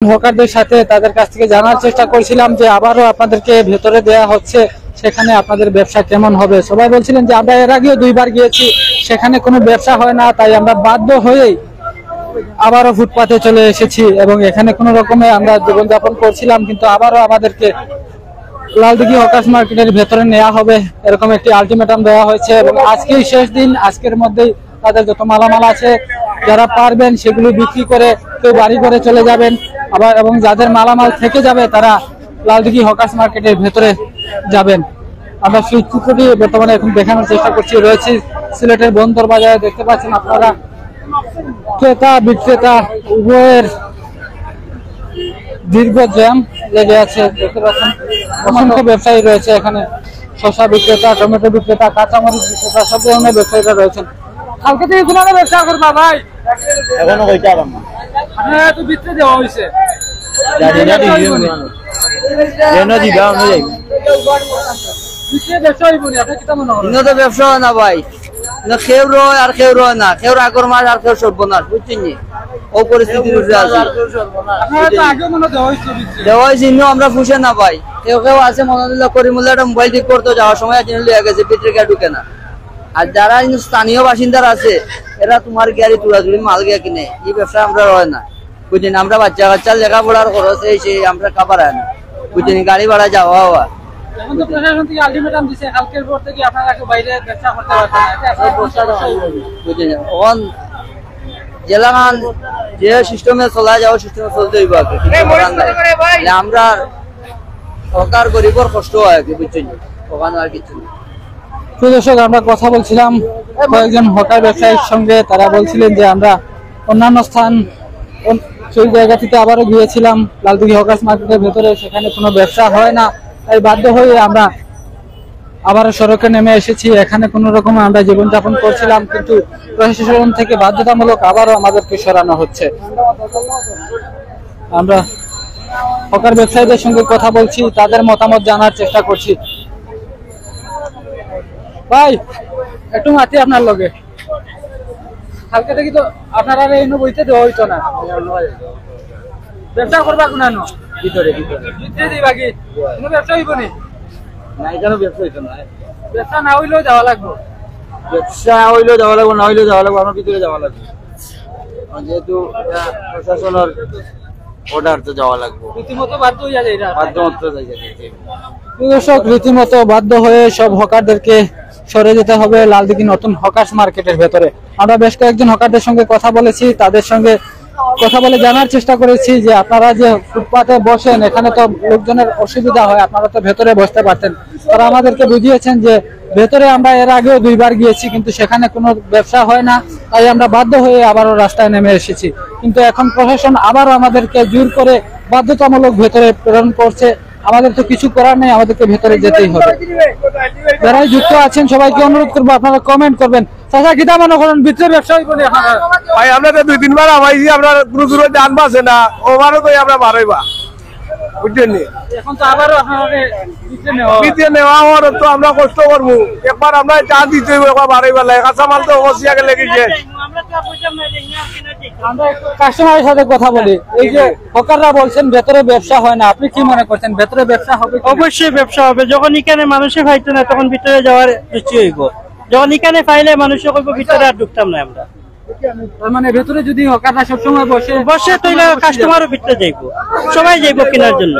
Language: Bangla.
হকারদের সাথে তাদের কাছ থেকে জানার চেষ্টা করছিলাম যে আবারও আপনাদেরকে ভেতরে দেয়া হচ্ছে, সেখানে আপনাদের ব্যবসা কেমন হবে। সবাই বলছিলেন যে আমরা এর আগেও 2বার গিয়েছি, সেখানে কোনো ব্যবসা হয় না, তাই আমরা বাধ্য হয়েই আবারও ফুটপাতে চলে এসেছি এবং এখানে কোনো রকমে আমরা জীবনযাপন করছিলাম, কিন্তু আবারও আমাদেরকে লালদিঘি হকার্স মার্কেটের ভেতরে নেওয়া হবে এরকম একটি আলটিমেটাম দেওয়া হয়েছে এবং আজকেই শেষ দিন। আজকের মধ্যেই তাদের যত মালামাল আছে যারা পারবেন সেগুলো বিক্রি করে কেউ বাড়ি করে চলে যাবেন, আবার এবং যাদের মালামাল থেকে যাবে তারা লালদিঘি হকার্স মার্কেটের ভেতরে যাবেন। আমরা সেই চিত্রটি বর্তমানে এখন দেখানোর চেষ্টা করছি। রয়েছি সিলেটের বন্দর বাজারে, দেখতে পাচ্ছেন আপনারা ক্রেতা বিক্রেতা উভয়ের দীর্ঘ জ্যাম লেগে আছে। দেখতে পাচ্ছেন অসংখ্য ব্যবসায়ী রয়েছে এখানে, শসা বিক্রেতা, টমেটো বিক্রেতা, কাঁচামরিচ বিক্রেতা, সব ধরনের ব্যবসায়ীরা রয়েছেন। কালকে থেকে কোনো ব্যবসা করবা ভাই? এখনো কইতে পারলাম না, আপনারা তো বিক্রি দেওয়া হয়েছে ব্যবসা হয় না ভাই, কেউ রয় আর কেউ রয় না, কেউ আগর মাস আর কেউ সর্বনাশ, বুঝছেন ও পরিস্থিতির উপরে আছে। দেওয়া হয়েছে আমরা ফুসে না ভাই, কেউ কেউ আছে মনে করিমুল্লাহ একটা মোবাইল ঠিক করতে যাওয়ার সময় লিয়ে গেছে, পিত্রিকা ঢুকে না। আর যারা স্থানীয় বাসিন্দার আছে এরা তোমার গাড়ি তুড়াতুড়ি মাল গিয়া কিনে, এই ব্যবসা আমরা রয় না, বুঝছেন। আমরা বাচ্চা কাচ্চার লেখাপড়ার খরচ সেই আমরা খাবার হয় না, বুঝছেন, গাড়ি ভাড়া যাওয়া হওয়া। জেলাখান যে সিস্টেমে চলা যাওয়া সিস্টেমে চলতে হইব, আমরা সরকার গরিবর কষ্ট হয়, বুঝছেন, ওখানে আর কিছু না। দর্শক, আমরা কথা বলছিলাম কয়েকজন হকার ব্যবসায়ীর সঙ্গে, তারা বলছিলেন যে আমরা অন্যান্য স্থান সেই জায়গা থেকে আবারও গিয়েছিলাম লালদিঘি হকার্স মার্কেটের ভেতরে, সেখানে কোনো ব্যবসা হয় না, তাই বাধ্য হয়ে আমরা আবারও সড়কে নেমে এসেছি। এখানে কোনো রকম আমরা জীবনযাপন করছিলাম, কিন্তু প্রশাসন থেকে বাধ্যতামূলক আবারও আমাদেরকে সরানো হচ্ছে। আমরা হকার ব্যবসায়ীদের সঙ্গে কথা বলছি, তাদের মতামত জানার চেষ্টা করছি। ভাই একটু মাতি আপনার লগে, কালকে থেকে তো আপনারা এনে বইতে দেওয়া হইতো না, ব্যবসা করবা কোনানো ভিতরে ভিতরে দিবা কি কোনো ব্যবসা হইব নি? না, এখানে ব্যবসা হইতো না, ব্যবসা না হইলেও যাওয়া লাগবে, ব্যবসা হইলেও যাওয়া লাগবে, না হইলেও যাওয়া লাগবে, আমার ভিতরে যাওয়া লাগবে, যেহেতু প্রশাসনের অর্ডার তো যাওয়া লাগবে, রীতিমতো বাধ্য হইয়া যায়, বাধ্যমতো যাই। দর্শক, রীতিমতো বাধ্য হয়ে সব হকারদেরকে সরে যেতে হবে লালদিঘি নতুন হকার্স মার্কেটের ভেতরে। আমরা বেশ কয়েকজন হকারদের সঙ্গে কথা বলেছি, তাদের সঙ্গে কথা বলে জানার চেষ্টা করেছি যে আপনারা যে ফুটপাতে বসেন এখানে তো লোকজনের অসুবিধা হয়, আপনারা তো ভেতরে বসতে পারতেন। তারা আমাদেরকে বুঝিয়েছেন যে ভেতরে আমরা এর আগেও 2বার গিয়েছি, কিন্তু সেখানে কোনো ব্যবসা হয় না, তাই আমরা বাধ্য হয়ে আবারও রাস্তায় নেমে এসেছি। কিন্তু এখন প্রশাসন আবারও আমাদেরকে জোর করে বাধ্যতামূলক ভেতরে প্রেরণ করছে। আমাদের তো কিছু করার নেই, আমাদেরকে ভেতরে যেতেই হবে। যারাই যুক্ত আছেন সবাইকে অনুরোধ করবো আপনারা কমেন্ট করবেন। চাচা কিতা মনে করেন, ভিতরে ব্যবসা হইব না? ভাই আমরা তো 2-3বার আবাইছি, আমরা দূর দূরে জানবা আছে না, ওভারও তো আমরা বাড়াইবা, বুঝছেন। এখন তো আবারও আপনাদের ভিতরে নেওয়া হওয়ার তো আমরা কষ্ট করবো, একবার আমরা চা দিতে হইব, একবার বাড়াইবা লাগে, কাঁচা মাল তো অবশ্যই আগে লেগেছে। আমরা একটু কাস্টমারের সাথে কথা বলি। এই যে হকাররা বলছেন ভেতরে ব্যবসা হয় না, আপনি কি মনে করছেন ভেতরে ব্যবসা হবে? অবশ্যই ব্যবসা হবে, যখন এখানে মানুষে পাইতো না তখন ভিতরে যাওয়ার রুচি হইব, যখন এখানে পাইলে মানুষে কইব ভিতরে আর ঢুকতাম না আমরা। মানে ভেতরে যদি হকাররা সবসময় বসে তাইলে কাস্টমারও ভিতরে যাইবো, সবাই যাইবো কেনার জন্য।